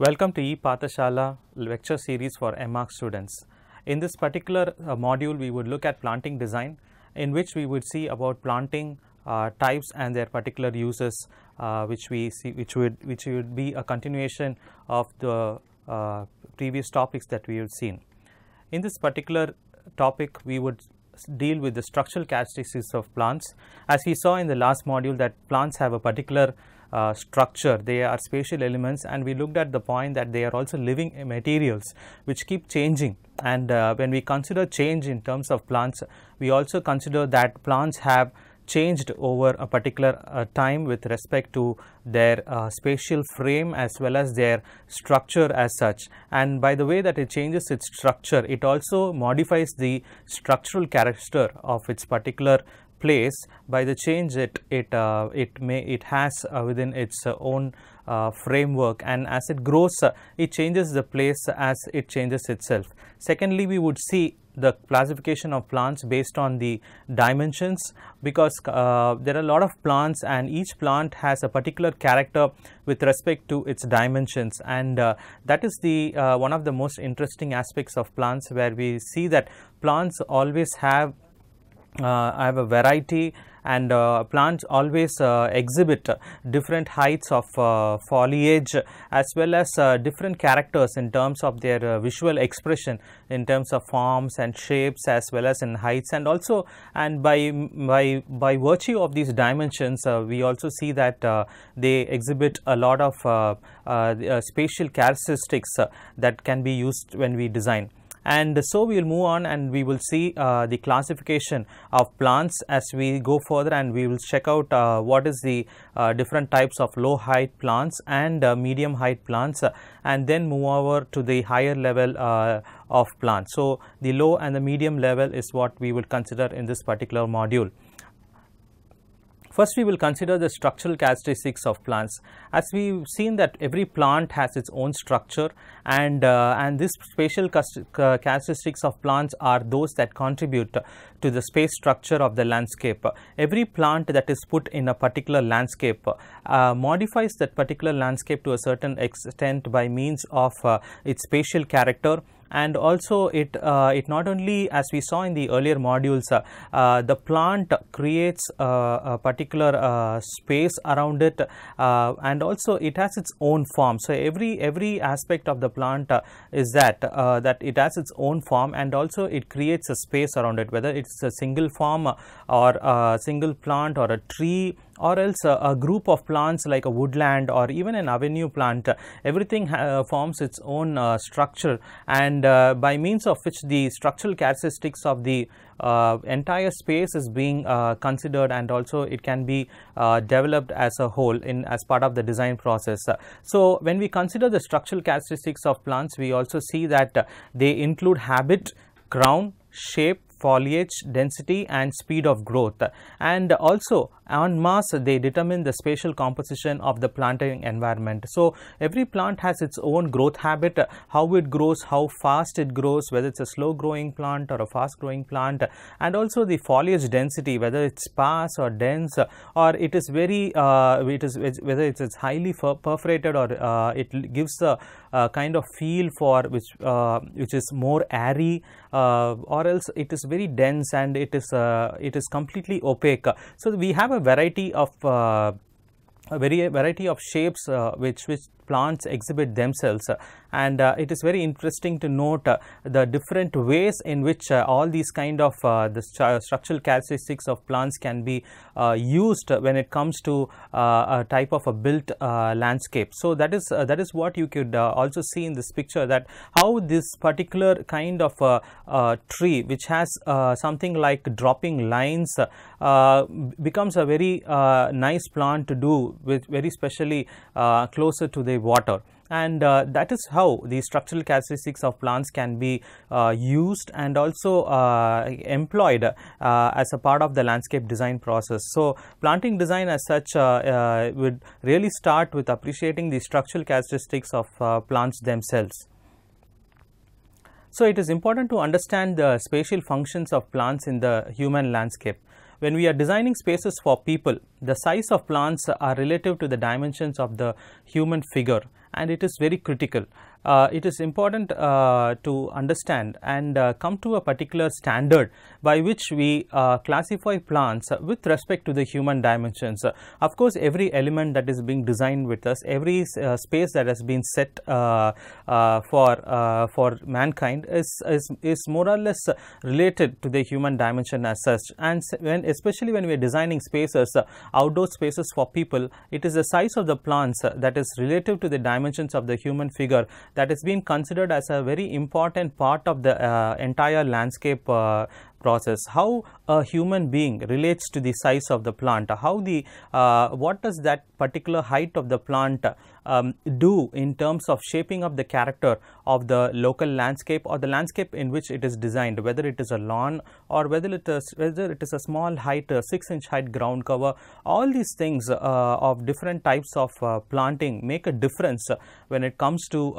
Welcome to ePathashala lecture series for MArch students. In this particular module, we would look at planting design, in which we would see about planting types and their particular uses, which would be a continuation of the previous topics that we have seen. In this particular topic, we would deal with the structural characteristics of plants. As we saw in the last module that plants have a particular structure, they are spatial elements, and we looked at the point that they are also living materials which keep changing. And when we consider change in terms of plants, we also consider that plants have changed over a particular time with respect to their spatial frame as well as their structure as such. And by the way that it changes its structure, it also modifies the structural character of its particular place by the change it has within its own framework, and as it grows it changes the place as it changes itself. Secondly, we would see the classification of plants based on the dimensions, because there are a lot of plants and each plant has a particular character with respect to its dimensions, and that is the one of the most interesting aspects of plants, where we see that plants always have a variety, and plants always exhibit different heights of foliage as well as different characters in terms of their visual expression, in terms of forms and shapes as well as in heights, and also by virtue of these dimensions we also see that they exhibit a lot of spatial characteristics that can be used when we design. And so we will move on and we will see the classification of plants as we go further, and we will check out what is the different types of low height plants and medium height plants, and then move over to the higher level of plants. So the low and the medium level is what we will consider in this particular module. First, we will consider the structural characteristics of plants. As we've seen that every plant has its own structure, and this spatial characteristics of plants are those that contribute to the space structure of the landscape. Every plant that is put in a particular landscape modifies that particular landscape to a certain extent by means of its spatial character. And also it not only, as we saw in the earlier modules, the plant creates a particular space around it, and also it has its own form. So every aspect of the plant is that it has its own form, and also it creates a space around it, whether it's a single form or a single plant or a tree, or else a group of plants like a woodland or even an avenue plant. Everything forms its own structure, and by means of which the structural characteristics of the entire space is being considered, and also it can be developed as a whole as part of the design process. So when we consider the structural characteristics of plants, we also see that they include habit, crown, shape, foliage, density and speed of growth, and also en masse they determine the spatial composition of the planting environment. So every plant has its own growth habit, how it grows, how fast it grows, whether it's a slow growing plant or a fast growing plant, and also the foliage density, whether it's sparse or dense, or it is very whether it's highly perforated, or it gives a kind of feel for which is more airy, or else it is very dense and it is completely opaque. So we have a variety of shapes which plants exhibit themselves, and it is very interesting to note the different ways in which all these kind of the structural characteristics of plants can be used when it comes to a type of a built landscape. So that is what you could also see in this picture, that how this particular kind of tree which has something like dropping lines becomes a very nice plant to do with, very specially closer to the water. And that is how the structural characteristics of plants can be used and also employed as a part of the landscape design process. So planting design as such would really start with appreciating the structural characteristics of plants themselves. So it is important to understand the spatial functions of plants in the human landscape. when we are designing spaces for people, the size of plants are relative to the dimensions of the human figure, and it is very critical. It is important to understand and come to a particular standard by which we classify plants with respect to the human dimensions. Of course, every element that is being designed with us, every space that has been set for mankind is more or less related to the human dimension as such. And especially when we are designing spaces, outdoor spaces for people, it is the size of the plants that is relative to the dimensions of the human figure that is being considered as a very important part of the entire landscape process. How a human being relates to the size of the plant, how the what does that particular height of the plant do in terms of shaping up the character of the local landscape or the landscape in which it is designed, whether it is a lawn or whether it is a small height, 6-inch height ground cover. All these things of different types of planting make a difference when it comes to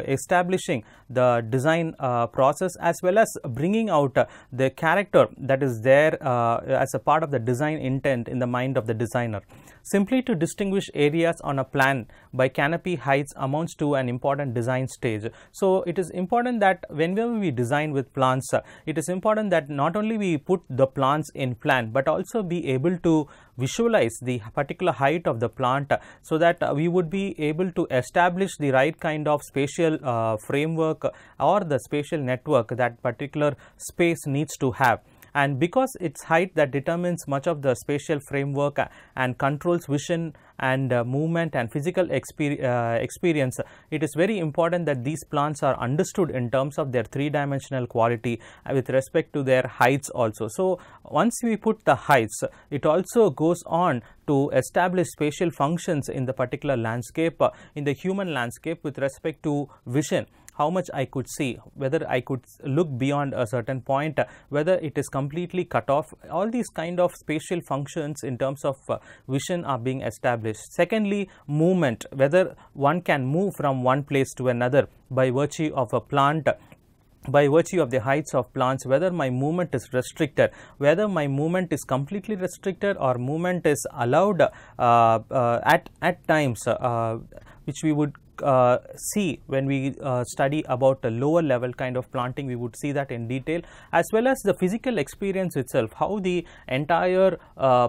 establishing the design process, as well as bringing out the character that is there as a part of the design intent in the mind of the designer. Simply to distinguish areas on a plan by canopy heights amounts to an important design stage. So, it is important that whenever we design with plants, it is important that not only we put the plants in plan, but also be able to visualize the particular height of the plant, so that we would be able to establish the right kind of spatial framework or the spatial network that particular space needs to have. And because its height that determines much of the spatial framework and controls vision and movement and physical experience, it is very important that these plants are understood in terms of their three-dimensional quality with respect to their heights also. So, once we put the heights, it also goes on to establish spatial functions in the particular landscape, in the human landscape, with respect to vision. How much I could see, whether I could look beyond a certain point, whether it is completely cut off. All these kind of spatial functions in terms of vision are being established. Secondly, movement, whether one can move from one place to another by virtue of a plant, by virtue of the heights of plants, whether my movement is restricted, whether my movement is completely restricted or movement is allowed at times, which we would see when we study about a lower level kind of planting. We would see that in detail, as well as the physical experience itself, how the entire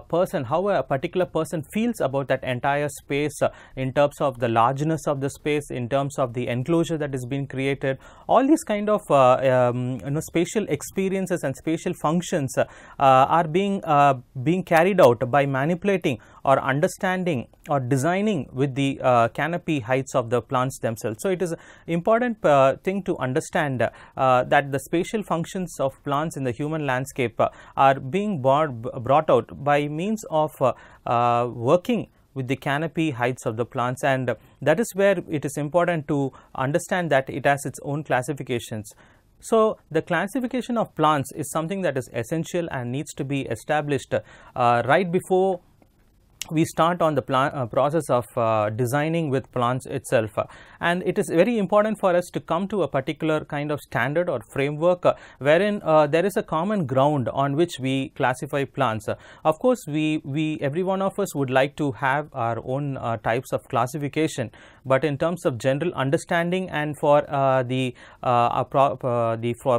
person, how a particular person feels about that entire space in terms of the largeness of the space, in terms of the enclosure that is being created. All these kind of spatial experiences and spatial functions are being carried out by manipulating or understanding or designing with the canopy heights of the plants themselves. So, it is important thing to understand that the spatial functions of plants in the human landscape are being brought out by means of working with the canopy heights of the plants, and that is where it is important to understand that it has its own classifications. So, the classification of plants is something that is essential and needs to be established right before we start on the process of designing with plants itself, and it is very important for us to come to a particular kind of standard or framework wherein there is a common ground on which we classify plants. Of course, every one of us would like to have our own types of classification, but in terms of general understanding and for the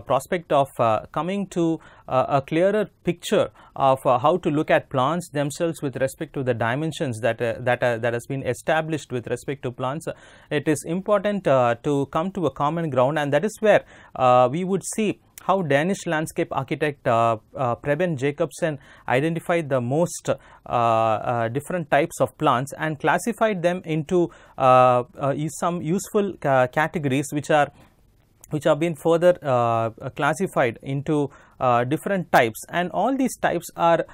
prospect of coming to a clearer picture of how to look at plants themselves with respect to the dimensions that has been established with respect to plants, it is important to come to a common ground, and that is where we would see how Danish landscape architect Preben Jacobsen identified the most different types of plants and classified them into some useful categories which have been further classified into different types, and all these types are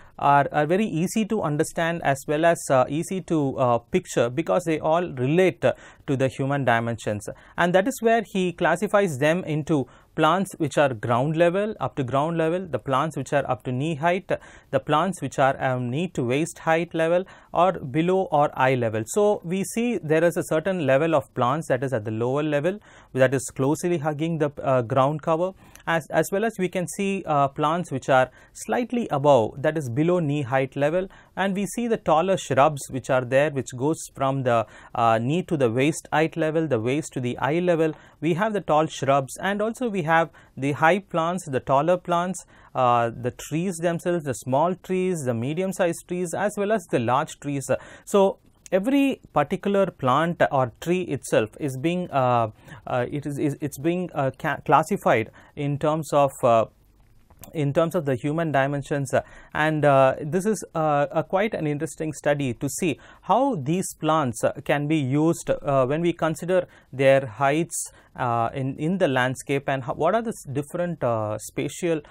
very easy to understand as well as easy to picture, because they all relate to the human dimensions, and that is where he classifies them into plants which are ground level, up to ground level, the plants which are up to knee height, the plants which are knee to waist height level, or below or eye level. So, we see there is a certain level of plants that is at the lower level, that is closely hugging the ground cover, as well as we can see plants which are slightly above, that is below knee height level, and we see the taller shrubs which are there, which goes from the knee to the waist height level, the waist to the eye level. We have the tall shrubs, and also we have the high plants, the taller plants, the trees themselves, the small trees, the medium sized trees, as well as the large trees. So every particular plant or tree itself is being it's being classified in terms of the human dimensions, and this is quite an interesting study to see how these plants can be used when we consider their heights in the landscape, and what are the different spatial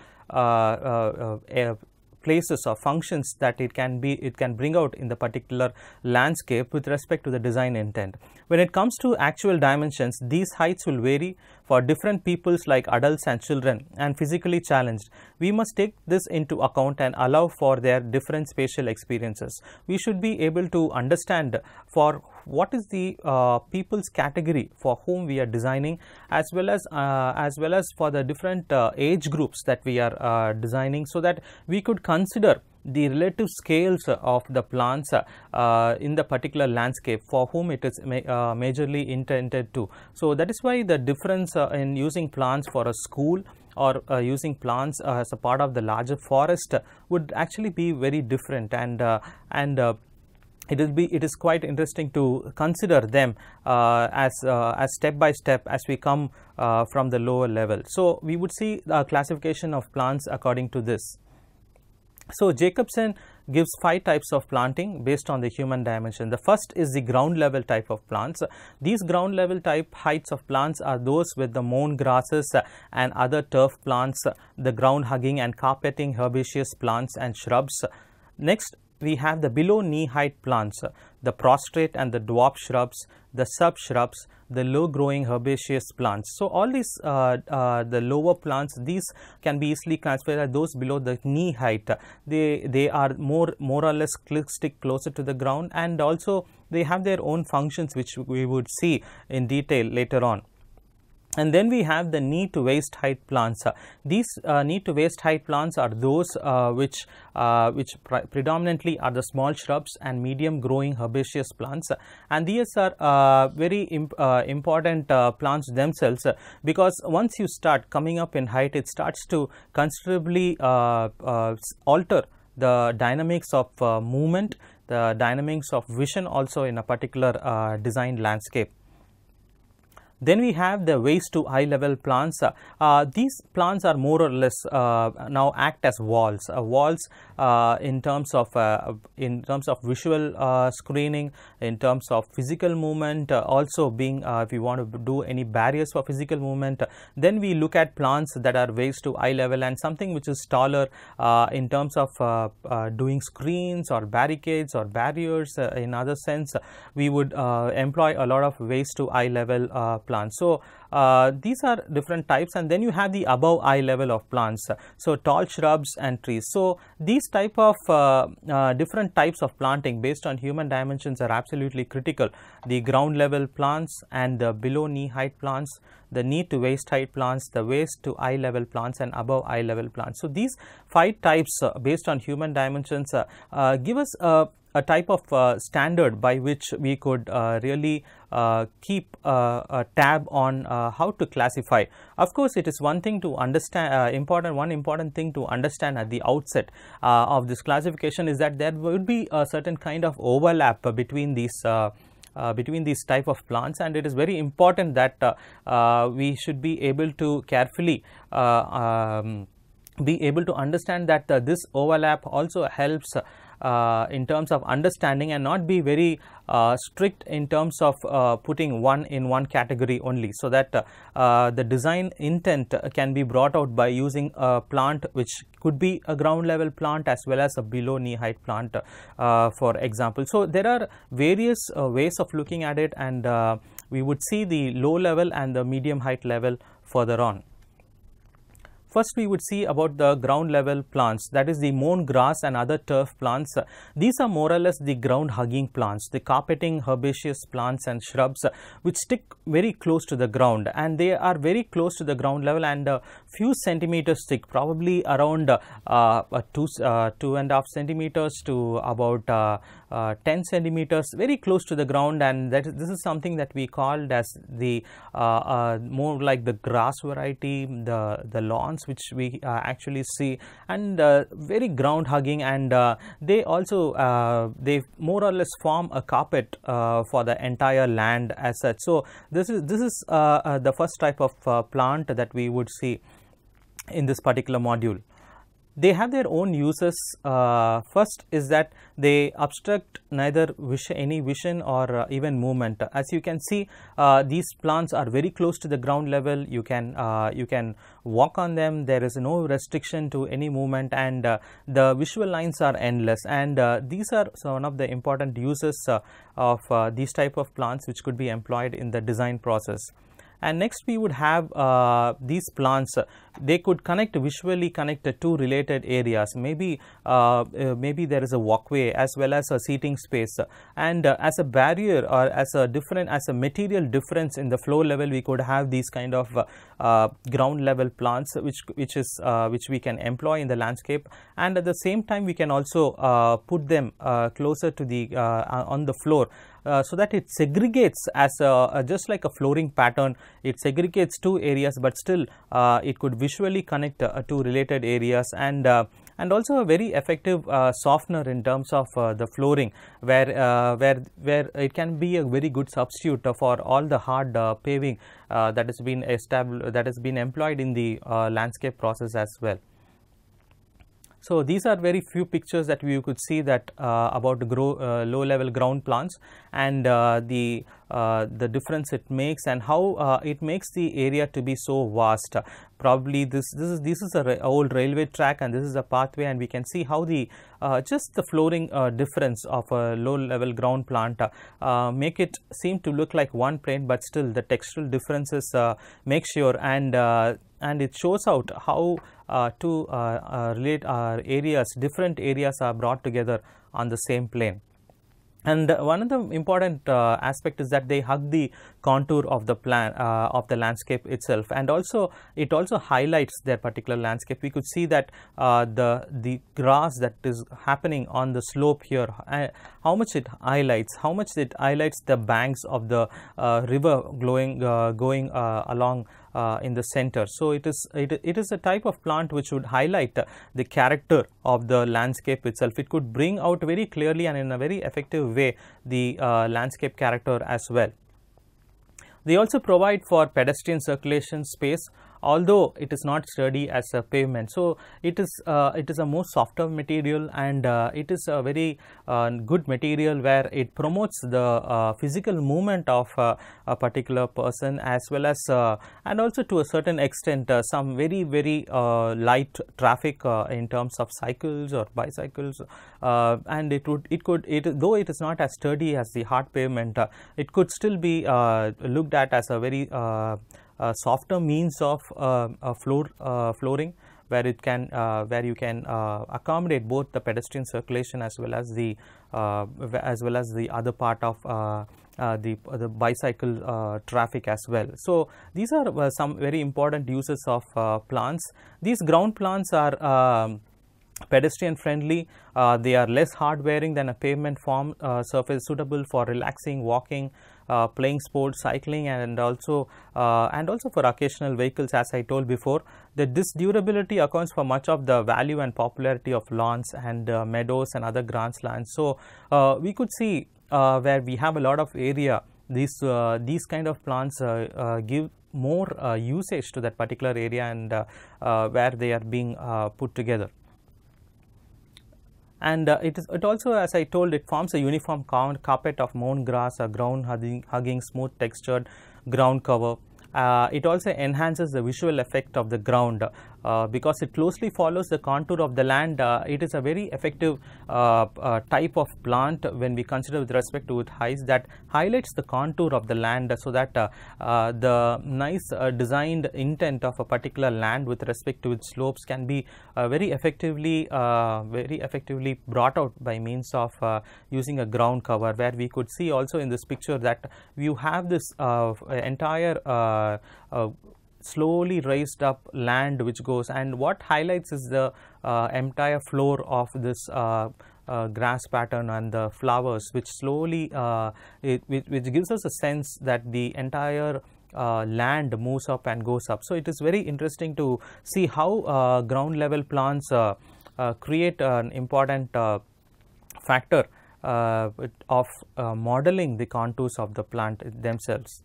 places or functions that it can bring out in the particular landscape with respect to the design intent. When it comes to actual dimensions, these heights will vary for different peoples like adults and children and physically challenged. We must take this into account and allow for their different spatial experiences. We should be able to understand for what is the people's category for whom we are designing, as well as for the different age groups that we are designing, so that we could consider the relative scales of the plants in the particular landscape for whom it is majorly intended to. So that is why the difference in using plants for a school or using plants as a part of the larger forest would actually be very different, and it is quite interesting to consider them as step by step as we come from the lower level. So we would see the classification of plants according to this. So Jacobsen gives 5 types of planting based on the human dimension. The first is the ground level type of plants. These ground level type heights of plants are those with the mown grasses and other turf plants, the ground hugging and carpeting herbaceous plants and shrubs. Next, we have the below knee height plants, the prostrate and the dwarf shrubs, the sub shrubs, the low growing herbaceous plants. So all these the lower plants, these can be easily classified as those below the knee height. They are more or less stick closer to the ground, and also they have their own functions which we would see in detail later on. And then we have the knee to waist height plants. These knee to waist height plants are those which predominantly are the small shrubs and medium growing herbaceous plants, and these are very important plants themselves, because once you start coming up in height, it starts to considerably alter the dynamics of movement, the dynamics of vision also in a particular design landscape. Then we have the waist to eye level plants. These plants are more or less now act as walls. Walls in terms of visual screening, in terms of physical movement, also being if we want to do any barriers for physical movement. Then we look at plants that are waist to eye level, and something which is taller in terms of doing screens or barricades or barriers. In other sense, we would employ a lot of waist to eye level plants. So these are different types, and then you have the above eye level of plants, so tall shrubs and trees. So these type of different types of planting based on human dimensions are absolutely critical. The ground level plants and the below knee height plants, the knee to waist height plants, the waist to eye level plants, and above eye level plants. So these 5 types based on human dimensions give us a type of standard by which we could really keep a tab on how to classify. Of course, it is one thing to understand, one important thing to understand at the outset of this classification is that there would be a certain kind of overlap between these type of plants, and it is very important that we should be able to carefully be able to understand that this overlap also helps in terms of understanding, and not be very strict in terms of putting one in one category only, so that the design intent can be brought out by using a plant which could be a ground level plant as well as a below knee height plant, for example. So there are various ways of looking at it, and we would see the low level and the medium height level further on. First, we would see about the ground level plants, that is the mown grass and other turf plants. These are more or less the ground hugging plants, the carpeting herbaceous plants and shrubs which stick very close to the ground, and they are very close to the ground level and a few centimeters thick, probably around 2.5 centimeters to about 10 centimeters, very close to the ground, and this is something that we called as the more like the grass variety, the lawns which we actually see, and very ground hugging, and they also they more or less form a carpet for the entire land as such. So this is the first type of plant that we would see in this particular module. They have their own uses. First is that they obstruct neither any vision or even movement. As you can see, these plants are very close to the ground level. You can walk on them. There is no restriction to any movement, and the visual lines are endless. And these are one of the important uses of these type of plants which could be employed in the design process. And next we would have these plants. They could visually connect two related areas. Maybe there is a walkway as well as a seating space, and as a barrier or as a material difference in the floor level, we could have these kind of ground level plants which we can employ in the landscape, and at the same time we can also put them closer to the on the floor. So that it segregates as just like a flooring pattern. It segregates two areas, but still it could visually connect two related areas, and also a very effective softener in terms of the flooring, where it can be a very good substitute for all the hard paving that has been employed in the landscape process as well. So these are very few pictures that we could see that about low level ground plants, and the difference it makes, and how it makes the area to be so vast. Probably this is a old railway track, and this is a pathway, and we can see how the just the flooring difference of a low level ground plant make it seem to look like one plane, but still the textural differences make sure, and it shows out how two different areas are brought together on the same plane. And one of the important aspect is that they hug the contour of the landscape itself, and also it also highlights their particular landscape. We could see that the grass that is happening on the slope here, how much it highlights the banks of the river going along in the center. So it is a type of plant which would highlight the character of the landscape itself. It could bring out very clearly and in a very effective way the landscape character as well. They also provide for pedestrian circulation space, although it is not sturdy as a pavement. So it is a more softer material, and it is a very good material where it promotes the physical movement of a particular person, as well as and also to a certain extent some very light traffic in terms of cycles or bicycles, and though it is not as sturdy as the hard pavement, it could still be looked at as a very softer means of flooring, where you can accommodate both the pedestrian circulation as well as the other part of the bicycle traffic as well. So these are some very important uses of plants. These ground plants are pedestrian friendly. They are less hard wearing than a pavement form surface, suitable for relaxing, walking, playing sports, cycling, and also for occasional vehicles. As I told before, that this durability accounts for much of the value and popularity of lawns and meadows and other grasslands. So we could see where we have a lot of area, these kind of plants give more usage to that particular area, and where they are being put together. And it also, as I told, it forms a uniform carpet of mown grass, a ground hugging smooth textured ground cover. It also enhances the visual effect of the ground. because it closely follows the contour of the land. It is a very effective type of plant when we consider with respect to its height, that highlights the contour of the land, so that the nice designed intent of a particular land with respect to its slopes can be very effectively brought out by means of using a ground cover, where we could see also in this picture that you have this entire slowly raised up land which goes, and what highlights is the entire floor of this grass pattern and the flowers, which slowly which gives us a sense that the entire land moves up and goes up. So it is very interesting to see how ground level plants create an important factor of modeling the contours of the plant themselves.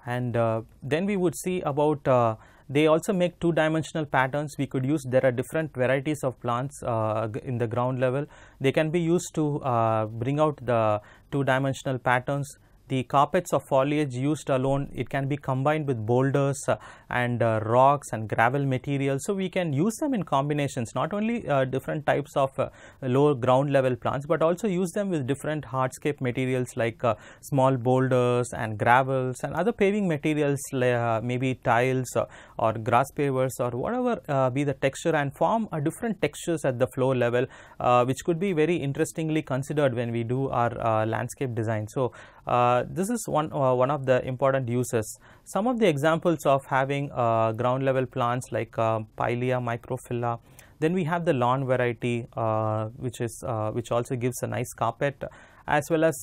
And then we would see about they also make two-dimensional patterns. We could use, there are different varieties of plants in the ground level. They can be used to bring out the two-dimensional patterns. The carpets of foliage used alone, it can be combined with boulders and rocks and gravel materials. So we can use them in combinations, not only different types of lower ground level plants, but also use them with different hardscape materials like small boulders and gravels and other paving materials, maybe tiles or grass pavers or whatever be the texture, and form different textures at the floor level, which could be very interestingly considered when we do our landscape design. So this is one of the important uses. Some of the examples of having ground level plants like Pilea microphylla. Then we have the lawn variety, which also gives a nice carpet, as well as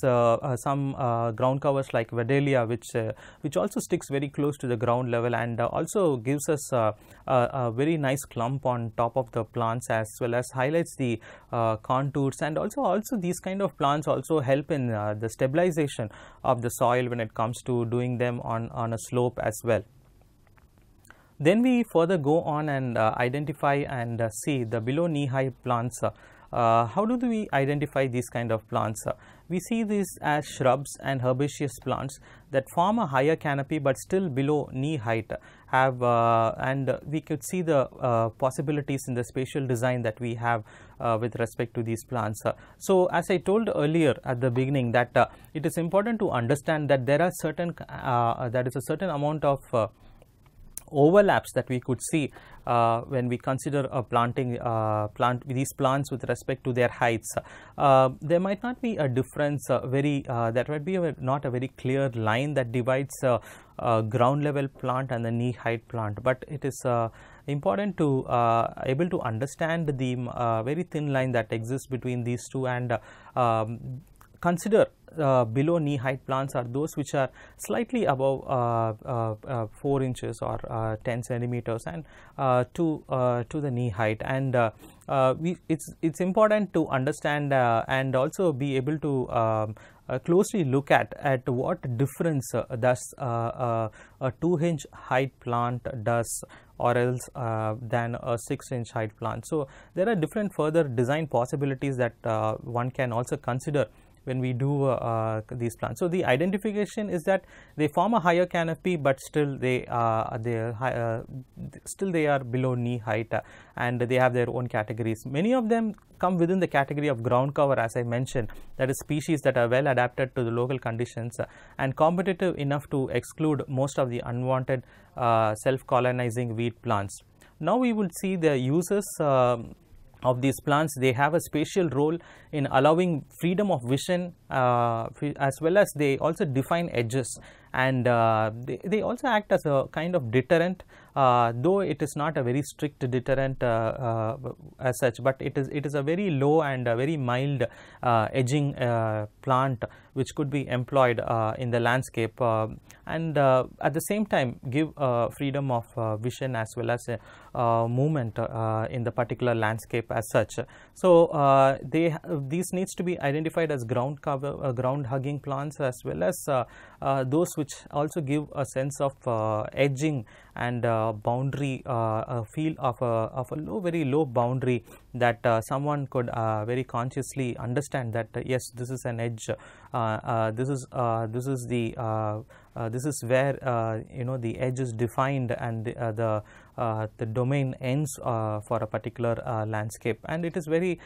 some ground covers like Vedalia, which also sticks very close to the ground level and also gives us a very nice clump on top of the plants, as well as highlights the contours. And also these kind of plants also help in the stabilization of the soil when it comes to doing them on a slope as well. Then we further go on and identify and see the below knee high plants. How do we identify these kind of plants? We see these as shrubs and herbaceous plants that form a higher canopy but still below knee height, and we could see the possibilities in the spatial design that we have with respect to these plants. So as I told earlier at the beginning, that it is important to understand that there are certain there is a certain amount of overlaps that we could see when we consider planting these plants with respect to their heights. There might not be a difference there might be not a very clear line that divides a ground level plant and the knee height plant, but it is important to able to understand the very thin line that exists between these two, and consider below knee height plants are those which are slightly above 4 inches or 10 centimeters and to the knee height. And it's important to understand and also be able to closely look at what difference does a 2-inch height plant does or else than a 6-inch height plant. So there are different further design possibilities that one can also consider when we do these plants. So the identification is that they form a higher canopy, but still they are below knee height, and they have their own categories. Many of them come within the category of ground cover, as I mentioned, that is species that are well adapted to the local conditions and competitive enough to exclude most of the unwanted self-colonizing weed plants. Now we will see the uses of these plants. They have a spatial role in allowing freedom of vision, as well as they also define edges, and they also act as a kind of deterrent, though it is not a very strict deterrent as such, but it is a very low and a very mild edging plant which could be employed in the landscape, and at the same time give freedom of vision as well as movement in the particular landscape as such. So these needs to be identified as ground cover, ground hugging plants, as well as those which also give a sense of edging and boundary, a feel of a very low boundary that someone could very consciously understand that yes, this is an edge, this is where the edge is defined, and the the domain ends for a particular landscape, and it is very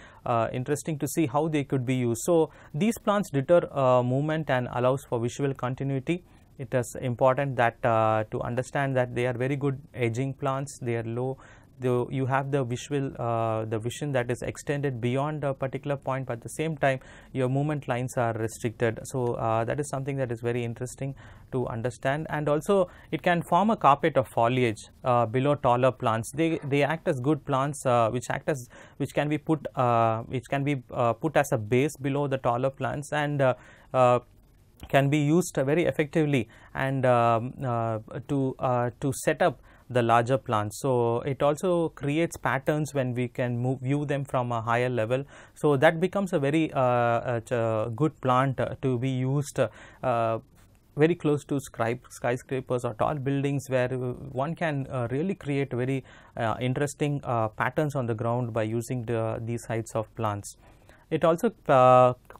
interesting to see how they could be used. So these plants deter movement and allows for visual continuity. It is important that to understand that they are very good edging plants. They are low. Though you have the visual, the vision that is extended beyond a particular point, but at the same time your movement lines are restricted. So that is something that is very interesting to understand. And also it can form a carpet of foliage below taller plants. They act as good plants which can be put as a base below the taller plants, and can be used very effectively and to set up the larger plants. So it also creates patterns when we can view them from a higher level. So that becomes a very good plant to be used very close to skyscrapers or tall buildings, where one can really create very interesting patterns on the ground by using these heights of plants. It also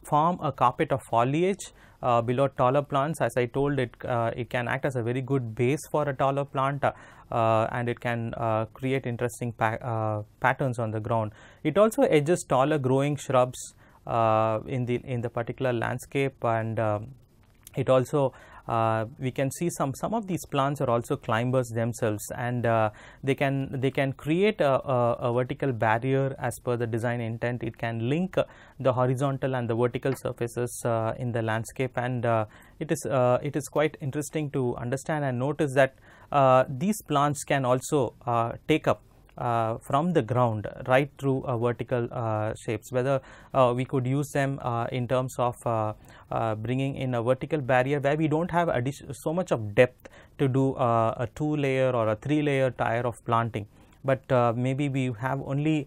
form a carpet of foliage below taller plants. As I told, it can act as a very good base for a taller plant, and it can create interesting patterns on the ground. It also edges taller growing shrubs in the particular landscape, and it also we can see some of these plants are also climbers themselves, and they can create a vertical barrier as per the design intent. It can link the horizontal and the vertical surfaces in the landscape, and it is quite interesting to understand and notice that these plants can also take up from the ground right through vertical shapes, whether we could use them in terms of bringing in a vertical barrier where we don't have so much of depth to do a 2-layer or a 3-layer tier of planting, but maybe we have only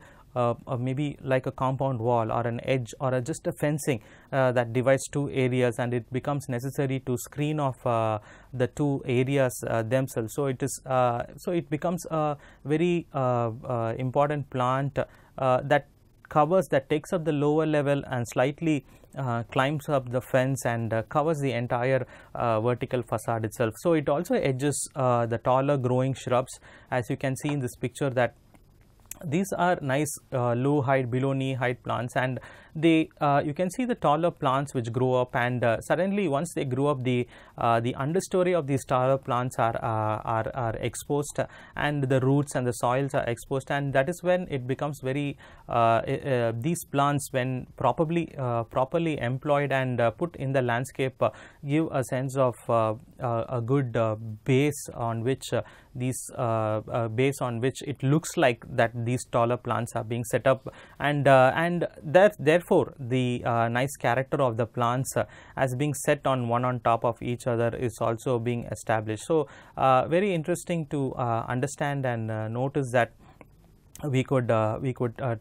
maybe like a compound wall or an edge or just a fencing that divides 2 areas, and it becomes necessary to screen off the 2 areas themselves. So it becomes a very important plant that takes up the lower level and slightly climbs up the fence and covers the entire vertical facade itself. So it also edges the taller growing shrubs, as you can see in this picture, that these are nice low height, below knee height plants, and they you can see the taller plants which grow up, and suddenly once they grow up, the understory of these taller plants are exposed, and the roots and the soils are exposed, and that is when it becomes very these plants, when properly employed and put in the landscape, give a sense of a good base on which it looks like that these taller plants are being set up, and therefore the nice character of the plants as being set on one on top of each other is also being established. So very interesting to understand and notice that we could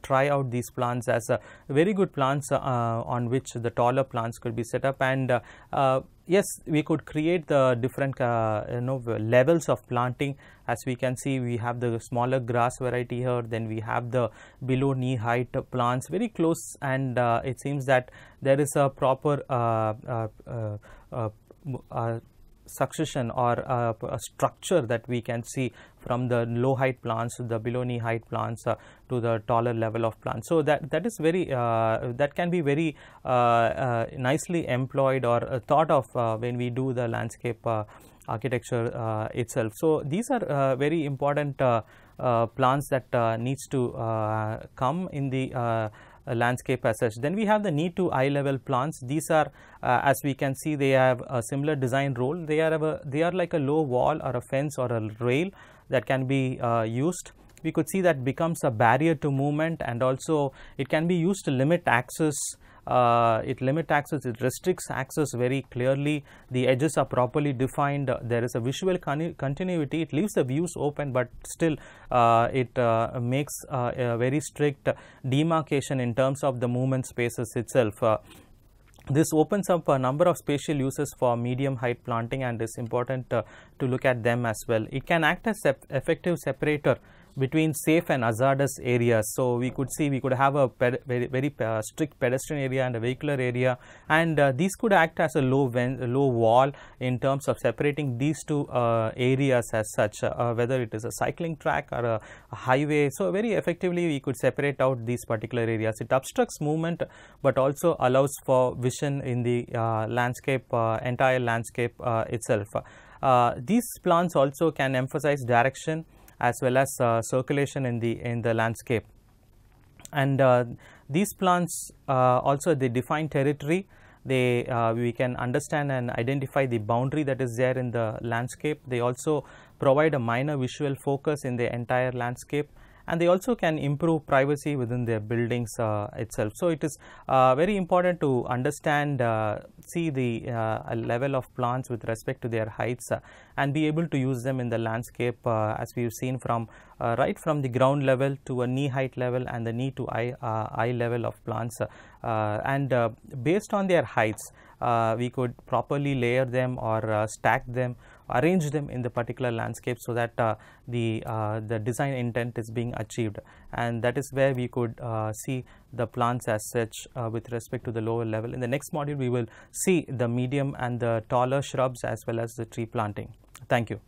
try out these plants as very good plants on which the taller plants could be set up, and yes, we could create the different levels of planting. As we can see, we have the smaller grass variety here, then we have the below knee height plants very close, and it seems that there is a proper succession or a structure that we can see from the low height plants to the below knee height plants to the taller level of plants. So that is very that can be very nicely employed or thought of when we do the landscape architecture itself. So these are very important plants that needs to come in the landscape as such. Then we have the knee to eye level plants. These are as we can see, they have a similar design role. They are like a low wall or a fence or a rail that can be used. We could see that becomes a barrier to movement, and also it can be used to limit access. It restricts access very clearly. The edges are properly defined. There is a visual continuity. It leaves the views open, but still it makes a very strict demarcation in terms of the movement spaces itself. This opens up a number of spatial uses for medium height planting, and is important to look at them as well. It can act as effective separator between safe and hazardous areas. So we could see we could have a very strict pedestrian area and a vehicular area, and these could act as a low wall in terms of separating these two areas as such, whether it is a cycling track or a highway. So very effectively we could separate out these particular areas. It obstructs movement, but also allows for vision in the landscape, entire landscape itself. These plants also can emphasize direction as well as circulation in the landscape, and these plants also they define territory. They we can understand and identify the boundary that is there in the landscape. They also provide a minor visual focus in the entire landscape, and they also can improve privacy within their buildings itself. So it is very important to understand, see the level of plants with respect to their heights, and be able to use them in the landscape, as we have seen from right from the ground level to a knee height level and the knee to eye level of plants, and based on their heights we could properly layer them or stack them, arrange them in the particular landscape, so that the design intent is being achieved, and that is where we could see the plants as such with respect to the lower level. In the next module we will see the medium and the taller shrubs as well as the tree planting. Thank you.